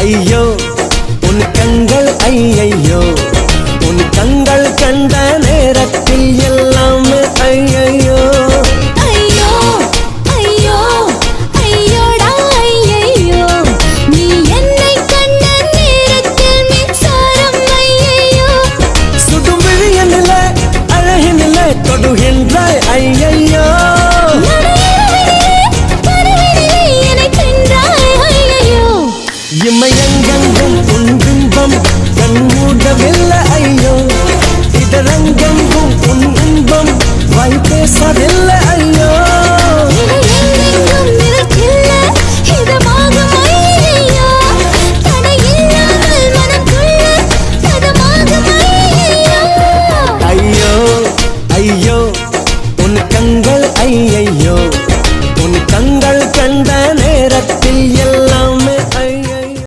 ஐயோ உன் கண்கள் ஐயையோ உன் கண்கள் கண்ட நேரத்தில் எல்லாம் ஐயையோ ஐயோ ஐயோ ஐயோடா ஐயையோ நீ என்னை கண்ட நேரத்தில் மின்சாரம் ஐயையோ சுடும் விழியனிலே அழகினிலே தொடுகின்றாய் ஐயையோ இம்மையன்